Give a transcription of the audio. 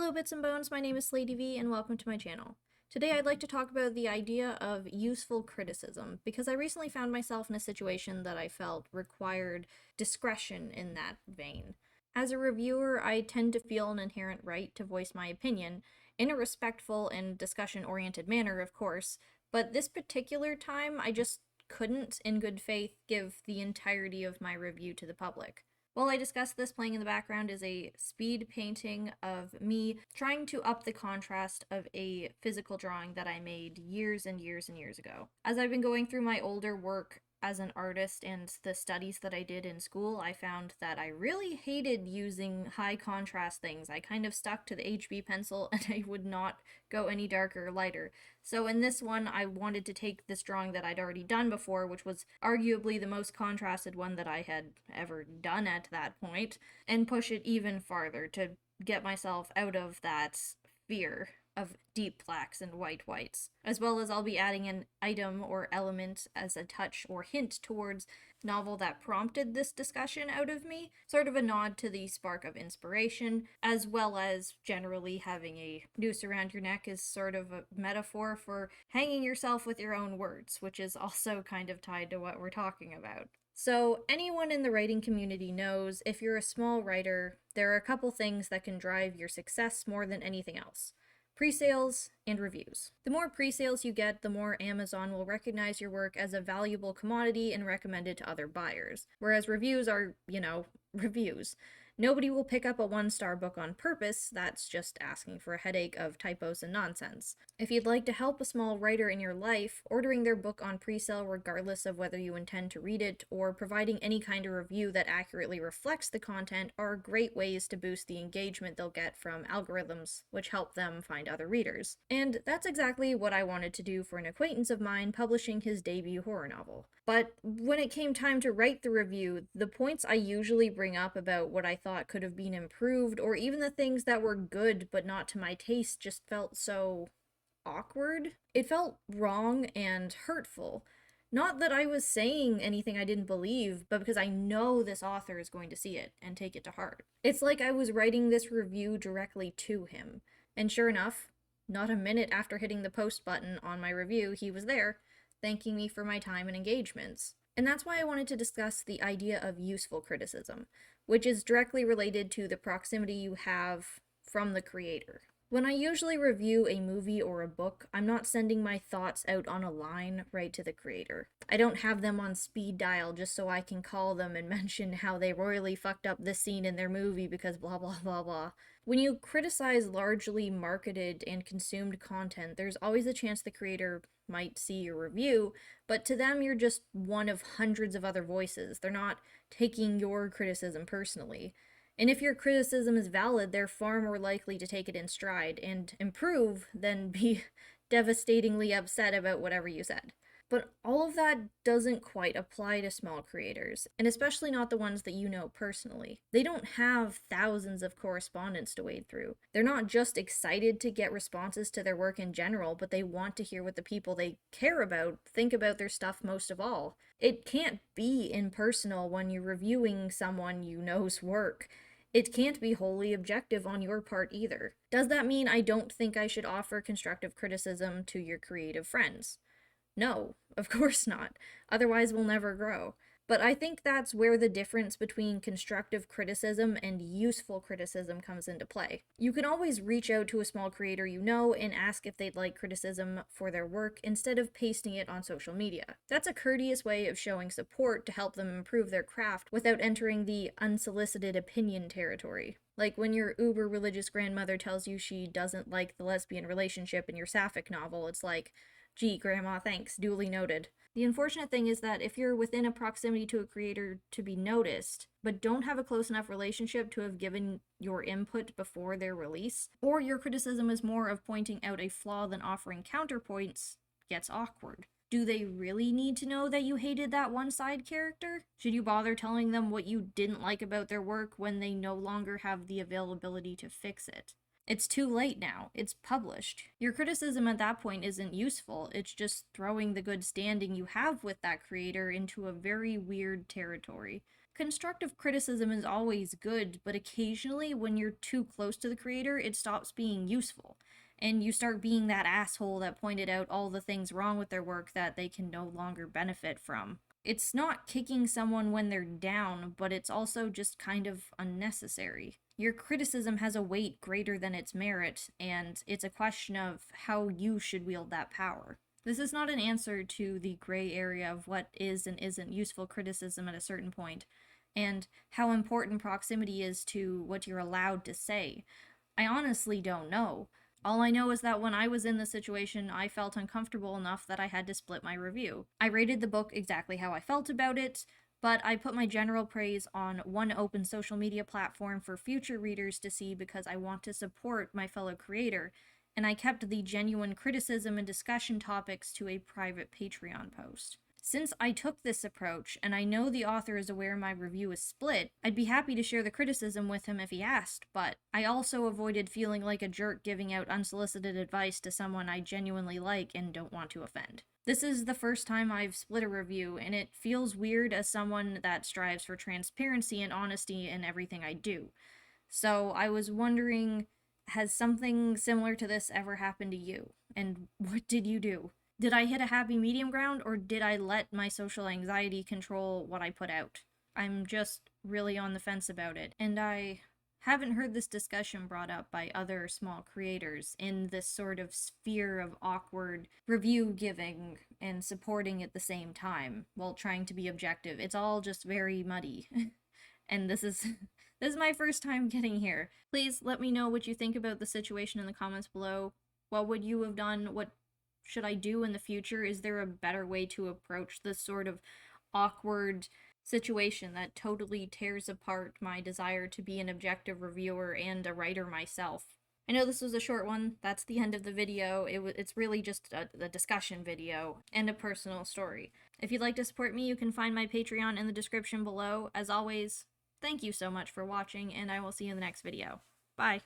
Hello Bits and Bones, my name is Slady V and welcome to my channel. Today I'd like to talk about the idea of useful criticism, because I recently found myself in a situation that I felt required discretion in that vein. As a reviewer, I tend to feel an inherent right to voice my opinion, in a respectful and discussion-oriented manner, of course, but this particular time I just couldn't, in good faith, give the entirety of my review to the public. While I discuss this, playing in the background is a speed painting of me trying to up the contrast of a physical drawing that I made years and years and years ago. As I've been going through my older work as an artist and the studies that I did in school, I found that I really hated using high contrast things. I kind of stuck to the HB pencil and I would not go any darker or lighter. So in this one, I wanted to take this drawing that I'd already done before, which was arguably the most contrasted one that I had ever done at that point, and push it even farther to get myself out of that fear of deep blacks and whites, as well as I'll be adding an item or element as a touch or hint towards novel that prompted this discussion out of me, sort of a nod to the spark of inspiration, as well as generally having a noose around your neck is sort of a metaphor for hanging yourself with your own words, which is also kind of tied to what we're talking about. So anyone in the writing community knows if you're a small writer, there are a couple things that can drive your success more than anything else. Pre-sales and reviews. The more pre-sales you get, the more Amazon will recognize your work as a valuable commodity and recommend it to other buyers. Whereas reviews are, reviews. Nobody will pick up a one-star book on purpose. That's just asking for a headache of typos and nonsense. If you'd like to help a small writer in your life, ordering their book on pre-sale regardless of whether you intend to read it, or providing any kind of review that accurately reflects the content are great ways to boost the engagement they'll get from algorithms, which help them find other readers. And that's exactly what I wanted to do for an acquaintance of mine publishing his debut horror novel. But when it came time to write the review, the points I usually bring up about what I thought could have been improved, or even the things that were good but not to my taste, just felt so awkward. It felt wrong and hurtful. Not that I was saying anything I didn't believe, but because I know this author is going to see it and take it to heart. It's like I was writing this review directly to him. And sure enough, not a minute after hitting the post button on my review, he was there, thanking me for my time and engagements. And that's why I wanted to discuss the idea of useful criticism, which is directly related to the proximity you have from the creator. When I usually review a movie or a book, I'm not sending my thoughts out on a line right to the creator. I don't have them on speed dial just so I can call them and mention how they royally fucked up this scene in their movie because blah blah blah blah. When you criticize largely marketed and consumed content, there's always a chance the creator might see your review, but to them you're just one of hundreds of other voices. They're not taking your criticism personally. And if your criticism is valid, they're far more likely to take it in stride and improve than be devastatingly upset about whatever you said. But all of that doesn't quite apply to small creators, and especially not the ones that you know personally. They don't have thousands of correspondence to wade through. They're not just excited to get responses to their work in general, but they want to hear what the people they care about think about their stuff most of all. It can't be impersonal when you're reviewing someone you know's work. It can't be wholly objective on your part either. Does that mean I don't think I should offer constructive criticism to your creative friends? No, of course not. Otherwise we'll never grow. But I think that's where the difference between constructive criticism and useful criticism comes into play. You can always reach out to a small creator you know and ask if they'd like criticism for their work instead of pasting it on social media. That's a courteous way of showing support to help them improve their craft without entering the unsolicited opinion territory. Like when your uber religious grandmother tells you she doesn't like the lesbian relationship in your sapphic novel, it's like, gee, Grandma, thanks, duly noted. The unfortunate thing is that if you're within a proximity to a creator to be noticed, but don't have a close enough relationship to have given your input before their release, or your criticism is more of pointing out a flaw than offering counterpoints, gets awkward. Do they really need to know that you hated that one side character? Should you bother telling them what you didn't like about their work when they no longer have the availability to fix it? It's too late now. It's published. Your criticism at that point isn't useful. It's just throwing the good standing you have with that creator into a very weird territory. Constructive criticism is always good, but occasionally when you're too close to the creator, it stops being useful. And you start being that asshole that pointed out all the things wrong with their work that they can no longer benefit from. It's not kicking someone when they're down, but it's also just kind of unnecessary. Your criticism has a weight greater than its merit, and it's a question of how you should wield that power. This is not an answer to the gray area of what is and isn't useful criticism at a certain point, and how important proximity is to what you're allowed to say. I honestly don't know. All I know is that when I was in this situation, I felt uncomfortable enough that I had to split my review. I rated the book exactly how I felt about it, but I put my general praise on one open social media platform for future readers to see because I want to support my fellow creator, and I kept the genuine criticism and discussion topics to a private Patreon post. Since I took this approach, and I know the author is aware my review is split, I'd be happy to share the criticism with him if he asked, but I also avoided feeling like a jerk giving out unsolicited advice to someone I genuinely like and don't want to offend. This is the first time I've split a review, and it feels weird as someone that strives for transparency and honesty in everything I do. So I was wondering, has something similar to this ever happened to you? And what did you do? Did I hit a happy medium ground, or did I let my social anxiety control what I put out? I'm just really on the fence about it, and I haven't heard this discussion brought up by other small creators in this sort of sphere of awkward review giving and supporting at the same time while trying to be objective. It's all just very muddy. And this is my first time getting here. Please let me know what you think about the situation in the comments below. What would you have done? What should I do in the future? Is there a better way to approach this sort of awkward situation that totally tears apart my desire to be an objective reviewer and a writer myself? I know this was a short one. That's the end of the video. It's really just a discussion video and a personal story. If you'd like to support me, you can find my Patreon in the description below. As always, thank you so much for watching, and I will see you in the next video. Bye!